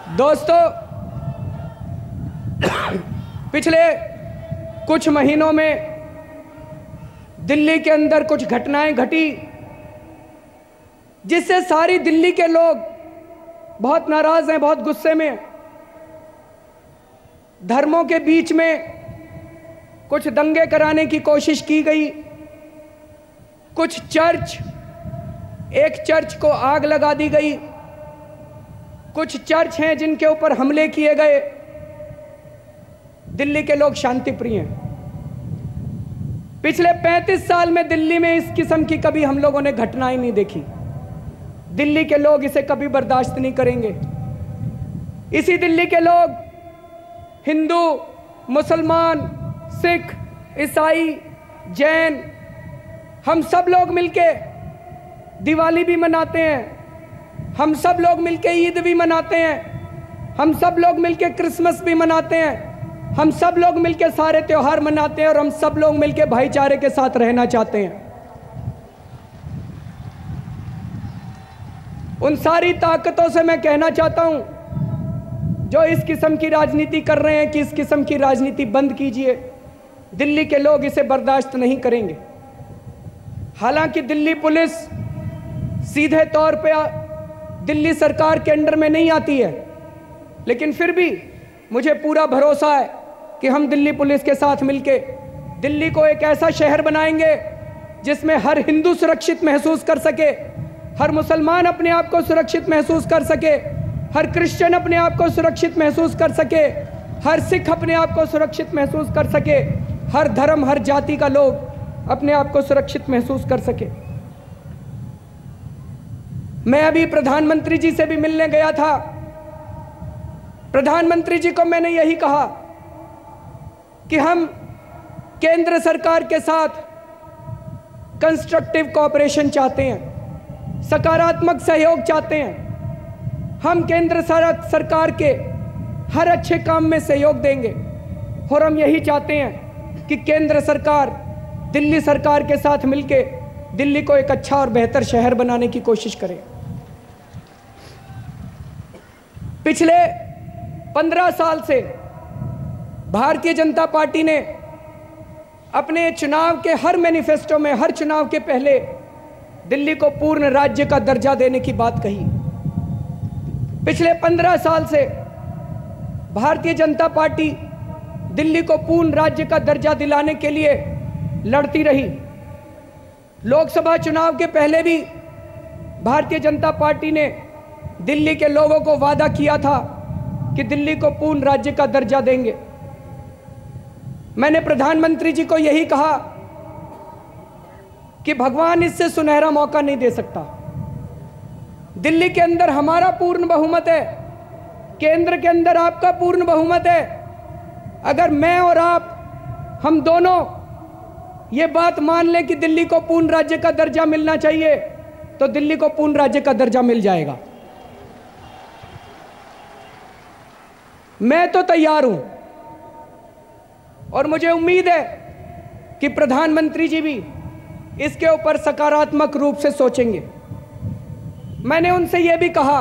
दोस्तों, पिछले कुछ महीनों में दिल्ली के अंदर कुछ घटनाएं घटी जिससे सारी दिल्ली के लोग बहुत नाराज हैं, बहुत गुस्से में हैं। धर्मों के बीच में कुछ दंगे कराने की कोशिश की गई। कुछ एक चर्च को आग लगा दी गई। कुछ चर्च हैं जिनके ऊपर हमले किए गए। दिल्ली के लोग शांति प्रिय हैं। पिछले 35 साल में दिल्ली में इस किस्म की कभी हम लोगों ने घटनाएं नहीं देखी। दिल्ली के लोग इसे कभी बर्दाश्त नहीं करेंगे। इसी दिल्ली के लोग हिंदू, मुसलमान, सिख, ईसाई, जैन, हम सब लोग मिलके दिवाली भी मनाते हैं। हम सब लोग मिलके ईद भी मनाते हैं। हम सब लोग मिलके क्रिसमस भी मनाते हैं। हम सब लोग मिलके सारे त्योहार मनाते हैं और हम सब लोग मिलके भाईचारे के साथ रहना चाहते हैं। उन सारी ताकतों से मैं कहना चाहता हूं जो इस किस्म की राजनीति कर रहे हैं कि इस किस्म की राजनीति बंद कीजिए। दिल्ली के लोग इसे बर्दाश्त नहीं करेंगे। हालांकि दिल्ली पुलिस सीधे तौर पे दिल्ली सरकार के अंडर में नहीं आती है, लेकिन फिर भी मुझे पूरा भरोसा है कि हम दिल्ली पुलिस के साथ मिलके दिल्ली को एक ऐसा शहर बनाएंगे जिसमें हर हिंदू सुरक्षित महसूस कर सके, हर मुसलमान अपने आप को सुरक्षित महसूस कर सके, हर क्रिश्चियन अपने आप को सुरक्षित महसूस कर सके, हर सिख अपने आप को सुरक्षित महसूस कर सके, हर धर्म, हर जाति का लोग अपने आप को सुरक्षित महसूस कर सके। मैं अभी प्रधानमंत्री जी से भी मिलने गया था। प्रधानमंत्री जी को मैंने यही कहा कि हम केंद्र सरकार के साथ कंस्ट्रक्टिव कोऑपरेशन चाहते हैं, सकारात्मक सहयोग चाहते हैं। हम केंद्र सरकार के हर अच्छे काम में सहयोग देंगे और हम यही चाहते हैं कि केंद्र सरकार दिल्ली सरकार के साथ मिलके दिल्ली को एक अच्छा और बेहतर शहर बनाने की कोशिश करे। पिछले 15 साल से भारतीय जनता पार्टी ने अपने चुनाव के हर मैनिफेस्टो में, हर चुनाव के पहले दिल्ली को पूर्ण राज्य का दर्जा देने की बात कही। पिछले 15 साल से भारतीय जनता पार्टी दिल्ली को पूर्ण राज्य का दर्जा दिलाने के लिए लड़ती रही। लोकसभा चुनाव के पहले भी भारतीय जनता पार्टी ने दिल्ली के लोगों को वादा किया था कि दिल्ली को पूर्ण राज्य का दर्जा देंगे। मैंने प्रधानमंत्री जी को यही कहा कि भगवान इससे सुनहरा मौका नहीं दे सकता। दिल्ली के अंदर हमारा पूर्ण बहुमत है, केंद्र के अंदर आपका पूर्ण बहुमत है। अगर मैं और आप, हम दोनों ये बात मान लें कि दिल्ली को पूर्ण राज्य का दर्जा मिलना चाहिए, तो दिल्ली को पूर्ण राज्य का दर्जा मिल जाएगा। मैं तो तैयार हूं और मुझे उम्मीद है कि प्रधानमंत्री जी भी इसके ऊपर सकारात्मक रूप से सोचेंगे। मैंने उनसे यह भी कहा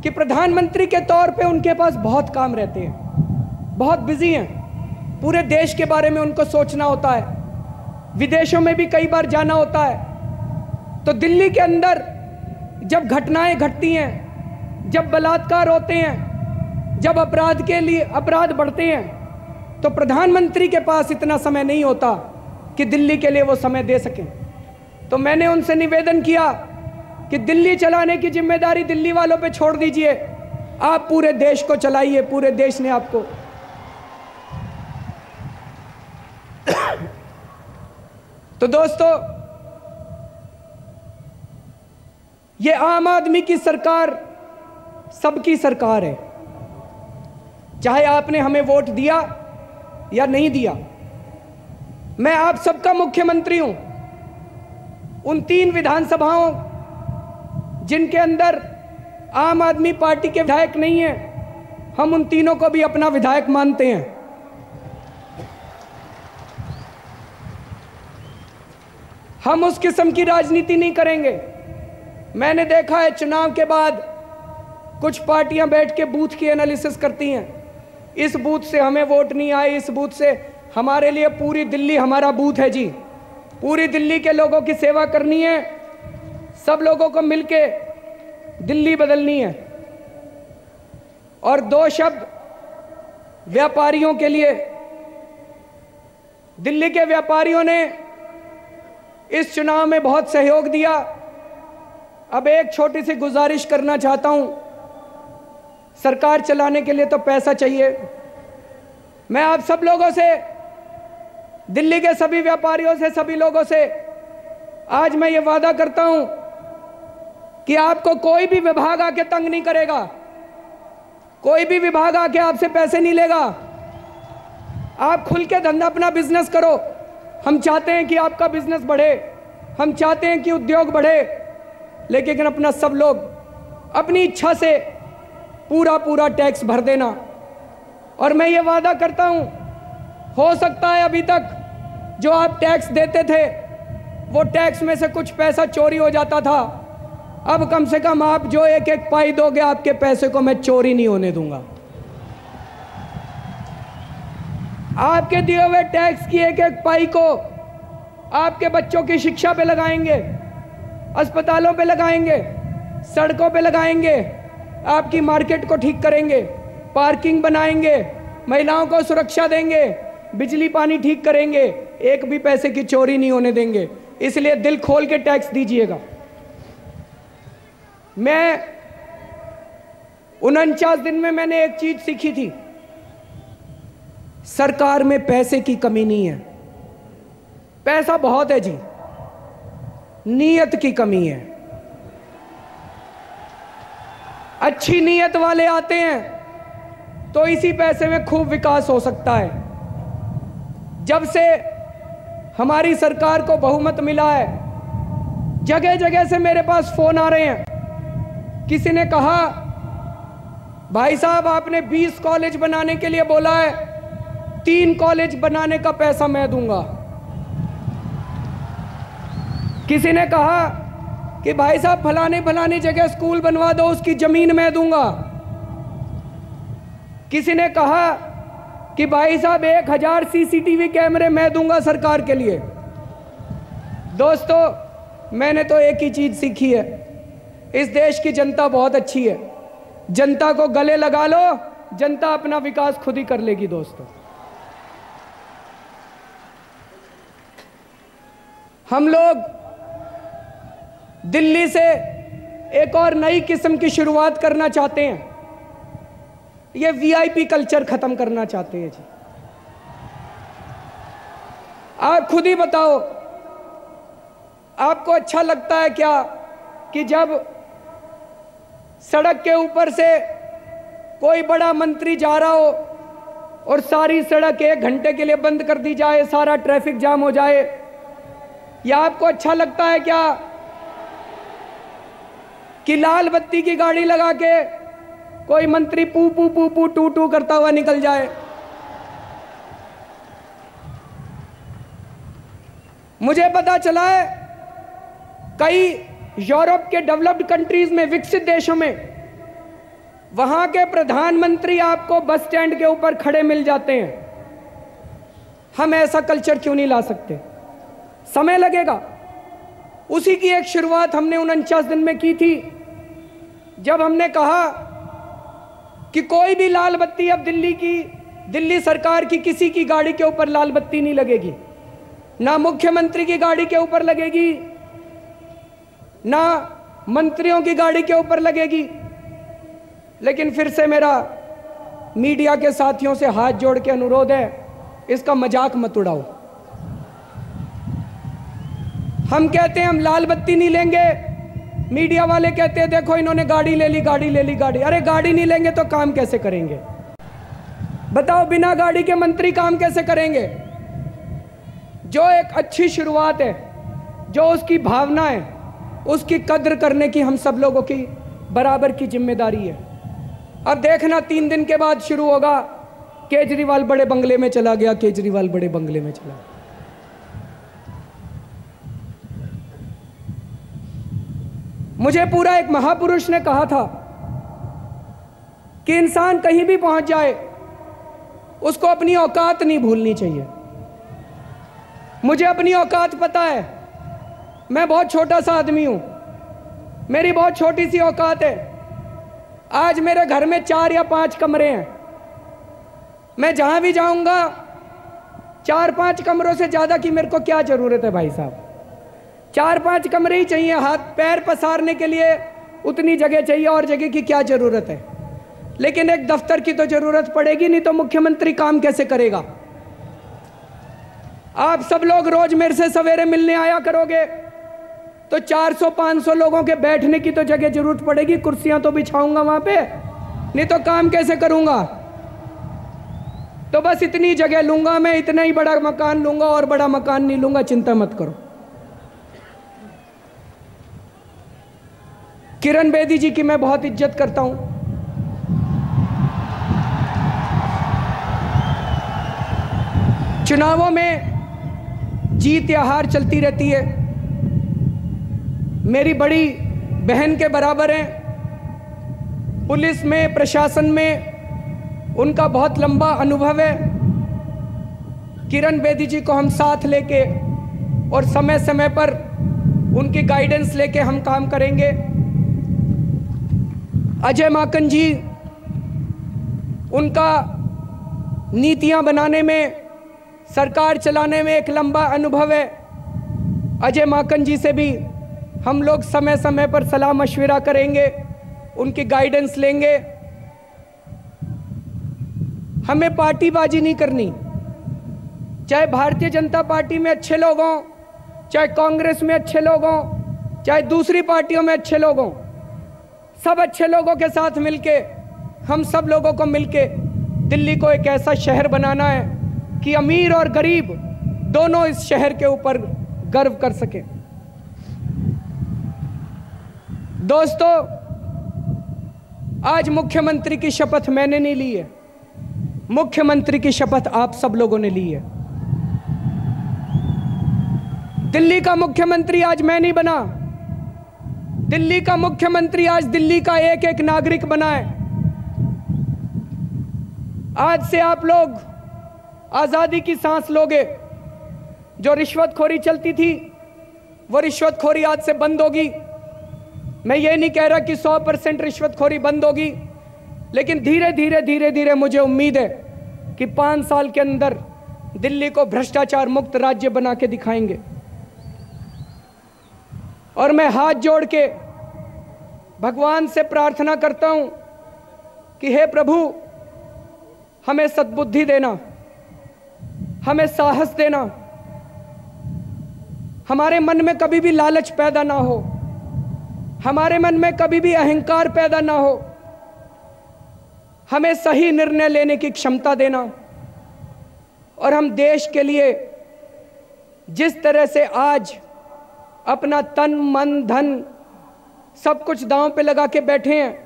कि प्रधानमंत्री के तौर पे उनके पास बहुत काम रहते हैं, बहुत बिजी हैं। पूरे देश के बारे में उनको सोचना होता है, विदेशों में भी कई बार जाना होता है। तो दिल्ली के अंदर जब घटनाएं घटती हैं, जब बलात्कार होते हैं, जब अपराध बढ़ते हैं, तो प्रधानमंत्री के पास इतना समय नहीं होता कि दिल्ली के लिए वो समय दे सकें। तो मैंने उनसे निवेदन किया कि दिल्ली चलाने की जिम्मेदारी दिल्ली वालों पे छोड़ दीजिए, आप पूरे देश को चलाइए। पूरे देश ने आपको तो दोस्तों, ये आम आदमी की सरकार सबकी सरकार है। चाहे आपने हमें वोट दिया या नहीं दिया, मैं आप सबका मुख्यमंत्री हूं। उन 3 विधानसभाओं जिनके अंदर आम आदमी पार्टी के विधायक नहीं है, हम उन तीनों को भी अपना विधायक मानते हैं। हम उस किस्म की राजनीति नहीं करेंगे। मैंने देखा है चुनाव के बाद कुछ पार्टियां बैठ के बूथ की एनालिसिस करती हैं, इस बूथ से हमें वोट नहीं आए, इस बूथ से। हमारे लिए पूरी दिल्ली हमारा बूथ है जी। पूरी दिल्ली के लोगों की सेवा करनी है, सब लोगों को मिलके दिल्ली बदलनी है। और दो शब्द व्यापारियों के लिए। दिल्ली के व्यापारियों ने इस चुनाव में बहुत सहयोग दिया। अब एक छोटी सी गुजारिश करना चाहता हूं, सरकार चलाने के लिए तो पैसा चाहिए। मैं आप सब लोगों से, दिल्ली के सभी व्यापारियों से, सभी लोगों से आज मैं ये वादा करता हूं कि आपको कोई भी विभाग आके तंग नहीं करेगा, कोई भी विभाग आके आपसे पैसे नहीं लेगा। आप खुल के धंधा अपना बिजनेस करो। हम चाहते हैं कि आपका बिजनेस बढ़े, हम चाहते हैं कि उद्योग बढ़े, लेकिन अपना सब लोग अपनी इच्छा से पूरा टैक्स भर देना। और मैं ये वादा करता हूं, हो सकता है अभी तक जो आप टैक्स देते थे वो टैक्स में से कुछ पैसा चोरी हो जाता था, अब कम से कम आप जो एक एक पाई दोगे, आपके पैसे को मैं चोरी नहीं होने दूंगा। आपके दिए हुए टैक्स की एक एक पाई को आपके बच्चों की शिक्षा पे लगाएंगे, अस्पतालों पे लगाएंगे, सड़कों पे लगाएंगे, आपकी मार्केट को ठीक करेंगे, पार्किंग बनाएंगे, महिलाओं को सुरक्षा देंगे, बिजली पानी ठीक करेंगे, एक भी पैसे की चोरी नहीं होने देंगे। इसलिए दिल खोल के टैक्स दीजिएगा। मैं 49 दिन में मैंने एक चीज सीखी थी, सरकार में पैसे की कमी नहीं है, पैसा बहुत है जी, नीयत की कमी है। अच्छी नीयत वाले आते हैं तो इसी पैसे में खूब विकास हो सकता है। जब से हमारी सरकार को बहुमत मिला है, जगह जगह से मेरे पास फोन आ रहे हैं। किसी ने कहा, भाई साहब आपने 20 कॉलेज बनाने के लिए बोला है, 3 कॉलेज बनाने का पैसा मैं दूंगा। किसी ने कहा कि भाई साहब फलानी जगह स्कूल बनवा दो, उसकी जमीन मैं दूंगा। किसी ने कहा कि भाई साहब 1000 सीसीटीवी कैमरे मैं दूंगा सरकार के लिए। दोस्तों, मैंने तो एक ही चीज सीखी है, इस देश की जनता बहुत अच्छी है, जनता को गले लगा लो, जनता अपना विकास खुद ही कर लेगी। दोस्तों, हम लोग दिल्ली से एक और नई किस्म की शुरुआत करना चाहते हैं। ये वीआईपी कल्चर खत्म करना चाहते हैं जी। आप खुद ही बताओ, आपको अच्छा लगता है क्या कि जब सड़क के ऊपर से कोई बड़ा मंत्री जा रहा हो और सारी सड़क 1 घंटे के लिए बंद कर दी जाए, सारा ट्रैफिक जाम हो जाए? या आपको अच्छा लगता है क्या कि लाल बत्ती की गाड़ी लगा के कोई मंत्री पू पू पू पू टू टू करता हुआ निकल जाए? मुझे पता चला है कई यूरोप के डेवलप्ड कंट्रीज में, विकसित देशों में, वहां के प्रधानमंत्री आपको बस स्टैंड के ऊपर खड़े मिल जाते हैं। हम ऐसा कल्चर क्यों नहीं ला सकते? समय लगेगा। उसी की एक शुरुआत हमने 49 दिन में की थी, जब हमने कहा कि कोई भी लाल बत्ती अब दिल्ली सरकार की किसी की गाड़ी के ऊपर लाल बत्ती नहीं लगेगी, ना मुख्यमंत्री की गाड़ी के ऊपर लगेगी, ना मंत्रियों की गाड़ी के ऊपर लगेगी। लेकिन फिर से मेरा मीडिया के साथियों से हाथ जोड़ के अनुरोध है, इसका मजाक मत उड़ाओ। हम कहते हैं हम लाल बत्ती नहीं लेंगे, मीडिया वाले कहते हैं देखो इन्होंने गाड़ी ले ली, गाड़ी ले ली, गाड़ी। अरे गाड़ी नहीं लेंगे तो काम कैसे करेंगे? बताओ, बिना गाड़ी के मंत्री काम कैसे करेंगे? जो एक अच्छी शुरुआत है, जो उसकी भावना है, उसकी कद्र करने की हम सब लोगों की बराबर की जिम्मेदारी है। अब देखना 3 दिन के बाद शुरू होगा, केजरीवाल बड़े बंगले में चला गया, केजरीवाल बड़े बंगले में चला गया। मुझे पूरा एक महापुरुष ने कहा था कि इंसान कहीं भी पहुंच जाए उसको अपनी औकात नहीं भूलनी चाहिए। मुझे अपनी औकात पता है, मैं बहुत छोटा सा आदमी हूं, मेरी बहुत छोटी सी औकात है। आज मेरे घर में 4 या 5 कमरे हैं, मैं जहां भी जाऊंगा 4-5 कमरों से ज्यादा की मेरे को क्या जरूरत है भाई साहब। 4-5 कमरे ही चाहिए, हाथ पैर पसारने के लिए उतनी जगह चाहिए, और जगह की क्या जरूरत है। लेकिन एक दफ्तर की तो जरूरत पड़ेगी, नहीं तो मुख्यमंत्री काम कैसे करेगा। आप सब लोग रोज मेरे से सवेरे मिलने आया करोगे तो 400-500 लोगों के बैठने की तो जगह जरूरत पड़ेगी, कुर्सियां तो बिछाऊंगा वहां पे, नहीं तो काम कैसे करूंगा। तो बस इतनी जगह लूंगा मैं, इतना ही बड़ा मकान लूंगा, और बड़ा मकान नहीं लूंगा, चिंता मत करो। किरण बेदी जी की मैं बहुत इज्जत करता हूं, चुनावों में जीत या हार चलती रहती है, मेरी बड़ी बहन के बराबर हैं। पुलिस में, प्रशासन में उनका बहुत लंबा अनुभव है। किरण बेदी जी को हम साथ लेके और समय समय पर उनकी गाइडेंस लेके हम काम करेंगे। अजय माकन जी, उनका नीतियां बनाने में, सरकार चलाने में एक लंबा अनुभव है। अजय माकन जी से भी हम लोग समय समय पर सलाह मशविरा करेंगे, उनकी गाइडेंस लेंगे। हमें पार्टीबाजी नहीं करनी, चाहे भारतीय जनता पार्टी में अच्छे लोग हों, चाहे कांग्रेस में अच्छे लोग हों, चाहे दूसरी पार्टियों में अच्छे लोग हों, सब अच्छे लोगों के साथ मिलके, हम सब लोगों को मिलके दिल्ली को एक ऐसा शहर बनाना है कि अमीर और गरीब दोनों इस शहर के ऊपर गर्व कर सके। दोस्तों, आज मुख्यमंत्री की शपथ मैंने नहीं ली है, मुख्यमंत्री की शपथ आप सब लोगों ने ली है। दिल्ली का मुख्यमंत्री आज मैं नहीं बना, दिल्ली का मुख्यमंत्री आज दिल्ली का एक एक नागरिक बना है। आज से आप लोग आजादी की सांस लोगे। जो रिश्वतखोरी चलती थी वो रिश्वतखोरी आज से बंद होगी। मैं ये नहीं कह रहा कि 100% रिश्वतखोरी बंद होगी, लेकिन धीरे धीरे धीरे धीरे मुझे उम्मीद है कि 5 साल के अंदर दिल्ली को भ्रष्टाचार मुक्त राज्य बना के दिखाएंगे। और मैं हाथ जोड़ के भगवान से प्रार्थना करता हूं कि हे प्रभु, हमें सद्बुद्धि देना, हमें साहस देना, हमारे मन में कभी भी लालच पैदा ना हो, हमारे मन में कभी भी अहंकार पैदा ना हो, हमें सही निर्णय लेने की क्षमता देना। और हम देश के लिए जिस तरह से आज अपना तन मन धन सब कुछ दांव पे लगा के बैठे हैं,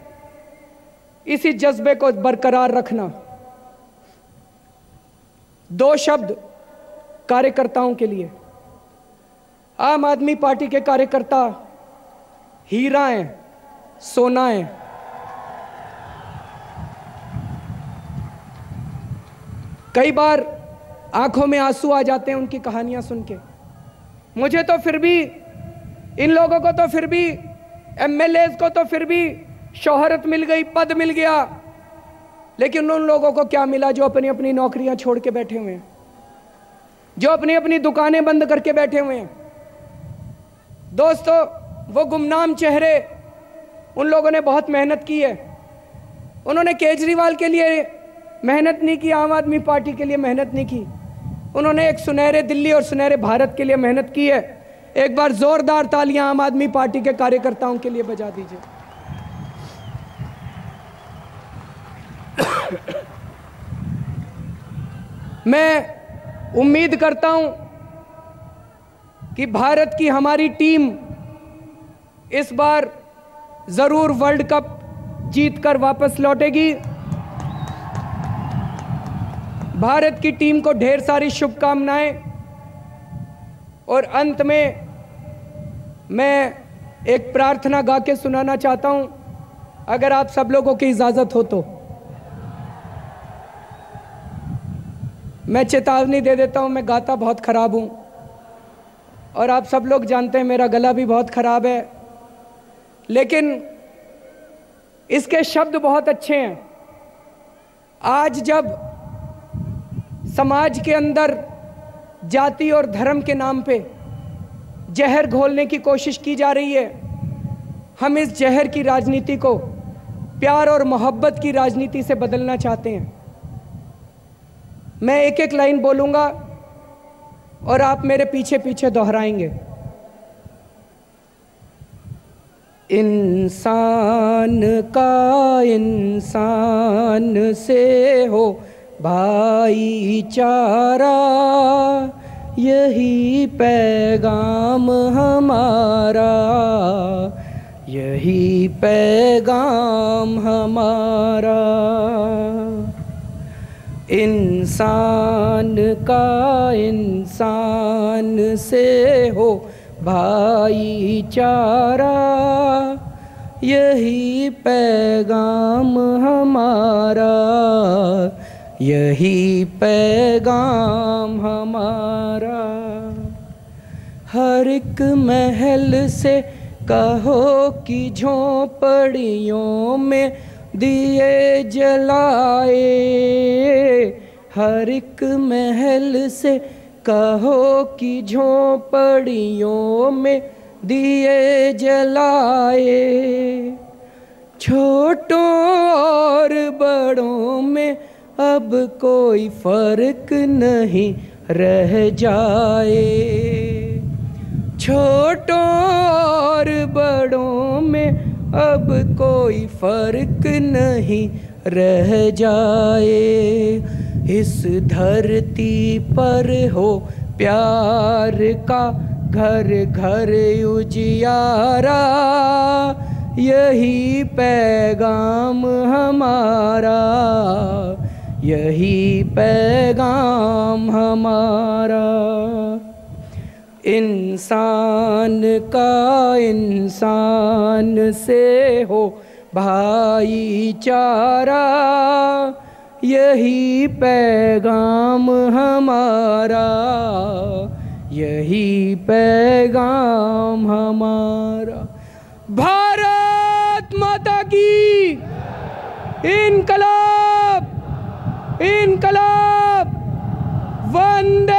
इसी जज्बे को बरकरार रखना। 2 शब्द कार्यकर्ताओं के लिए। आम आदमी पार्टी के कार्यकर्ता हीरा हैं, सोना है। कई बार आंखों में आंसू आ जाते हैं उनकी कहानियां सुन के। मुझे तो फिर भी, इन लोगों को तो फिर भी, एमएलए को तो फिर भी शोहरत मिल गई, पद मिल गया, लेकिन उन लोगों को क्या मिला जो अपनी अपनी नौकरियां छोड़ के बैठे हुए हैं, जो अपनी अपनी दुकानें बंद करके बैठे हुए हैं। दोस्तों, वो गुमनाम चेहरे, उन लोगों ने बहुत मेहनत की है। उन्होंने केजरीवाल के लिए मेहनत नहीं की, आम आदमी पार्टी के लिए मेहनत नहीं की, उन्होंने एक सुनहरे दिल्ली और सुनहरे भारत के लिए मेहनत की है। एक बार जोरदार तालियां आम आदमी पार्टी के कार्यकर्ताओं के लिए बजा दीजिए। मैं उम्मीद करता हूं कि भारत की हमारी टीम इस बार जरूर वर्ल्ड कप जीतकर वापस लौटेगी। भारत की टीम को ढेर सारी शुभकामनाएं। और अंत में मैं एक प्रार्थना गा के सुनाना चाहता हूं, अगर आप सब लोगों की इजाजत हो तो। मैं चेतावनी दे देता हूँ, मैं गाता बहुत ख़राब हूँ और आप सब लोग जानते हैं मेरा गला भी बहुत ख़राब है, लेकिन इसके शब्द बहुत अच्छे हैं। आज जब समाज के अंदर जाति और धर्म के नाम पे जहर घोलने की कोशिश की जा रही है, हम इस जहर की राजनीति को प्यार और मोहब्बत की राजनीति से बदलना चाहते हैं। मैं एक एक लाइन बोलूंगा और आप मेरे पीछे पीछे दोहराएंगे। इंसान का इंसान से हो भाईचारा, यही पैगाम हमारा, यही पैगाम हमारा। इंसान का इंसान से हो भाईचारा, यही पैगाम हमारा, यही पैगाम हमारा। हर एक महल से कहो कि झोंपड़ियों में दिए जलाए, हर एक महल से कहो कि झोंपड़ियों में दिए जलाए। छोटों और बड़ों में अब कोई फर्क नहीं रह जाए, छोटों और बड़ों में अब कोई फर्क नहीं रह जाए। इस धरती पर हो प्यार का घर घर उजियारा, यही पैगाम हमारा, यही पैगाम हमारा। इंसान का इंसान से हो भाईचारा, यही पैगाम हमारा, यही पैगाम हमारा। भारत माता की इनकलाब, इनकलाब, वंदे